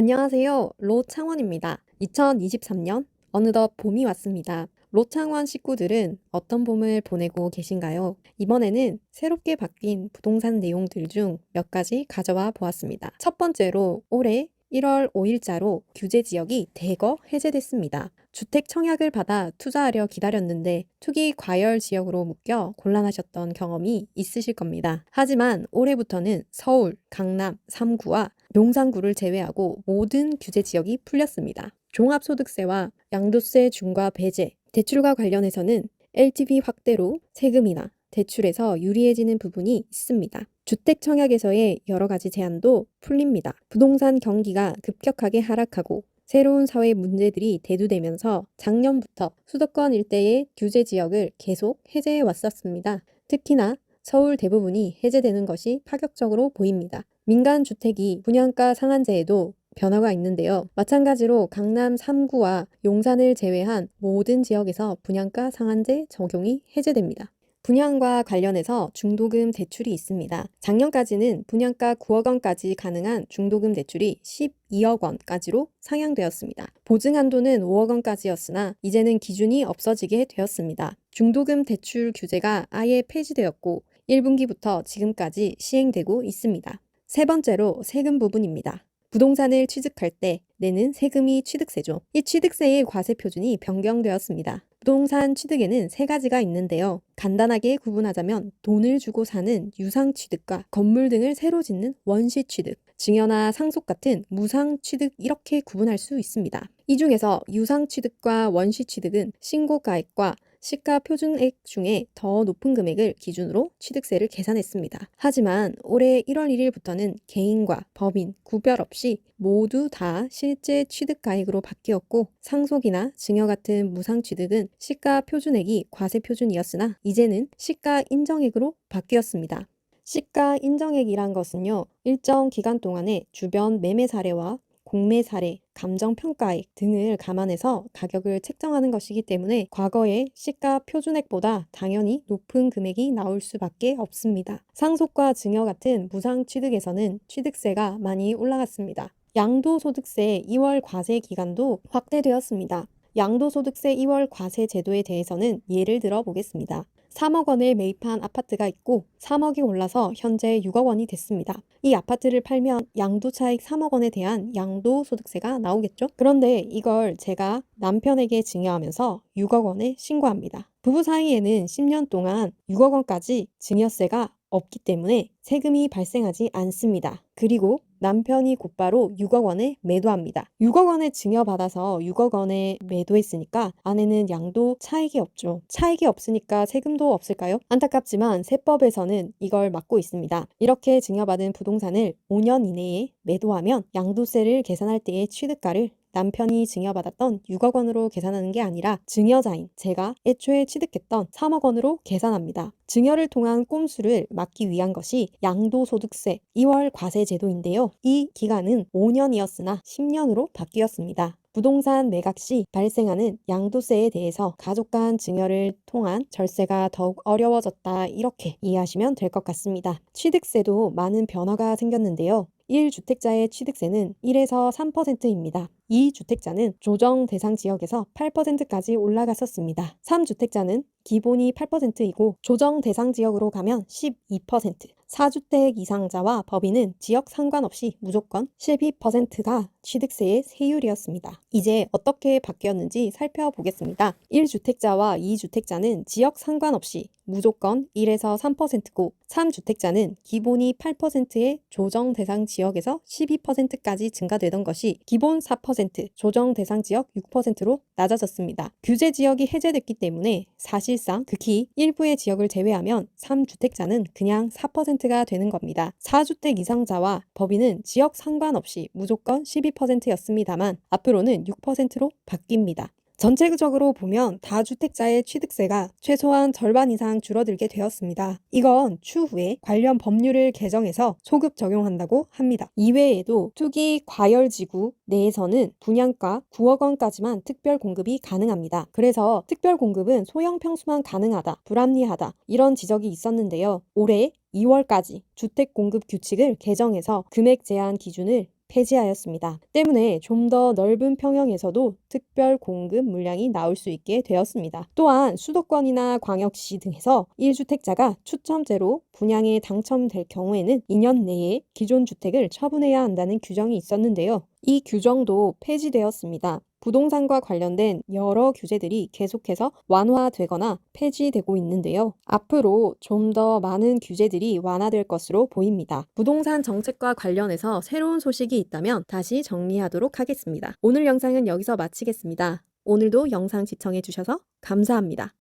안녕하세요. 로창원입니다. 2023년 어느덧 봄이 왔습니다. 로창원 식구들은 어떤 봄을 보내고 계신가요? 이번에는 새롭게 바뀐 부동산 내용들 중 몇 가지 가져와 보았습니다. 첫 번째로 올해 1월 5일자로 규제 지역이 대거 해제됐습니다. 주택 청약을 받아 투자하려 기다렸는데 투기 과열 지역으로 묶여 곤란하셨던 경험이 있으실 겁니다. 하지만 올해부터는 서울, 강남, 3구와 용산구를 제외하고 모든 규제 지역이 풀렸습니다. 종합소득세와 양도세 중과 배제, 대출과 관련해서는 LTV 확대로 세금이나 대출에서 유리해지는 부분이 있습니다. 주택 청약에서의 여러 가지 제한도 풀립니다. 부동산 경기가 급격하게 하락하고 새로운 사회 문제들이 대두되면서 작년부터 수도권 일대의 규제 지역을 계속 해제해 왔었습니다. 특히나 서울 대부분이 해제되는 것이 파격적으로 보입니다. 민간 주택이 분양가 상한제에도 변화가 있는데요. 마찬가지로 강남 3구와 용산을 제외한 모든 지역에서 분양가 상한제 적용이 해제됩니다. 분양과 관련해서 중도금 대출이 있습니다. 작년까지는 분양가 9억 원까지 가능한 중도금 대출이 12억 원까지로 상향되었습니다. 보증 한도는 5억 원까지였으나 이제는 기준이 없어지게 되었습니다. 중도금 대출 규제가 아예 폐지되었고 1분기부터 지금까지 시행되고 있습니다. 세 번째로 세금 부분입니다. 부동산을 취득할 때 내는 세금이 취득세죠. 이 취득세의 과세 표준이 변경되었습니다. 부동산 취득에는 세 가지가 있는데요. 간단하게 구분하자면 돈을 주고 사는 유상 취득과 건물 등을 새로 짓는 원시 취득, 증여나 상속 같은 무상 취득 이렇게 구분할 수 있습니다. 이 중에서 유상 취득과 원시 취득은 신고가액과 시가 표준액 중에 더 높은 금액을 기준으로 취득세를 계산했습니다. 하지만 올해 1월 1일부터는 개인과 법인 구별 없이 모두 다 실제 취득가액으로 바뀌었고 상속이나 증여 같은 무상 취득은 시가 표준액이 과세 표준이었으나 이제는 시가 인정액으로 바뀌었습니다. 시가 인정액이란 것은요, 일정 기간 동안의 주변 매매 사례와 공매 사례, 감정평가액 등을 감안해서 가격을 책정하는 것이기 때문에 과거의 시가 표준액보다 당연히 높은 금액이 나올 수밖에 없습니다. 상속과 증여 같은 무상 취득에서는 취득세가 많이 올라갔습니다. 양도소득세 2월 과세 기간도 확대되었습니다. 양도소득세 2월 과세 제도에 대해서는 예를 들어 보겠습니다. 3억 원에 매입한 아파트가 있고 3억이 올라서 현재 6억 원이 됐습니다. 이 아파트를 팔면 양도차익 3억 원에 대한 양도소득세가 나오겠죠? 그런데 이걸 제가 남편에게 증여하면서 6억 원에 신고합니다. 부부 사이에는 10년 동안 6억 원까지 증여세가 없기 때문에 세금이 발생하지 않습니다. 그리고 남편이 곧바로 6억 원에 매도합니다. 6억 원에 증여받아서 6억 원에 매도했으니까 아내는 양도 차익이 없죠. 차익이 없으니까 세금도 없을까요? 안타깝지만 세법에서는 이걸 막고 있습니다. 이렇게 증여받은 부동산을 5년 이내에 매도하면 양도세를 계산할 때의 취득가를 남편이 증여받았던 6억 원으로 계산하는 게 아니라 증여자인 제가 애초에 취득했던 3억 원으로 계산합니다. 증여를 통한 꼼수를 막기 위한 것이 양도소득세 2월 과세 제도인데요. 이 기간은 5년이었으나 10년으로 바뀌었습니다. 부동산 매각 시 발생하는 양도세에 대해서 가족 간 증여를 통한 절세가 더욱 어려워졌다 이렇게 이해하시면 될 것 같습니다. 취득세도 많은 변화가 생겼는데요. 1주택자의 취득세는 1에서 3%입니다. 2주택자는 조정 대상 지역에서 8%까지 올라갔었습니다. 3주택자는 기본이 8%이고 조정 대상 지역으로 가면 12%, 4주택 이상자와 법인은 지역 상관없이 무조건 12%가 취득세의 세율이었습니다. 이제 어떻게 바뀌었는지 살펴보겠습니다. 1주택자와 2주택자는 지역 상관없이 무조건 1에서 3%고 3주택자는 기본이 8%의 조정 대상 지역에서 12%까지 증가되던 것이 기본 4%, 조정 대상 지역 6%로 낮아졌습니다. 규제 지역이 해제됐기 때문에 사실상 극히 일부의 지역을 제외하면 3주택자는 그냥 4%가 되는 겁니다. 4주택 이상자와 법인은 지역 상관없이 무조건 12%였습니다만 앞으로는 6%로 바뀝니다. 전체적으로 보면 다주택자의 취득세가 최소한 절반 이상 줄어들게 되었습니다. 이건 추후에 관련 법률을 개정해서 소급 적용한다고 합니다. 이외에도 투기 과열지구 내에서는 분양가 9억 원까지만 특별 공급이 가능합니다. 그래서 특별 공급은 소형 평수만 가능하다, 불합리하다 이런 지적이 있었는데요. 올해 2월까지 주택 공급 규칙을 개정해서 금액 제한 기준을 폐지하였습니다. 때문에 좀 더 넓은 평형에서도 특별 공급 물량이 나올 수 있게 되었습니다. 또한 수도권이나 광역시 등에서 1주택자가 추첨제로 분양에 당첨될 경우에는 2년 내에 기존 주택을 처분해야 한다는 규정이 있었는데요. 이 규정도 폐지되었습니다. 부동산과 관련된 여러 규제들이 계속해서 완화되거나 폐지되고 있는데요. 앞으로 좀 더 많은 규제들이 완화될 것으로 보입니다. 부동산 정책과 관련해서 새로운 소식이 있다면 다시 정리하도록 하겠습니다. 오늘 영상은 여기서 마치겠습니다. 오늘도 영상 시청해 주셔서 감사합니다.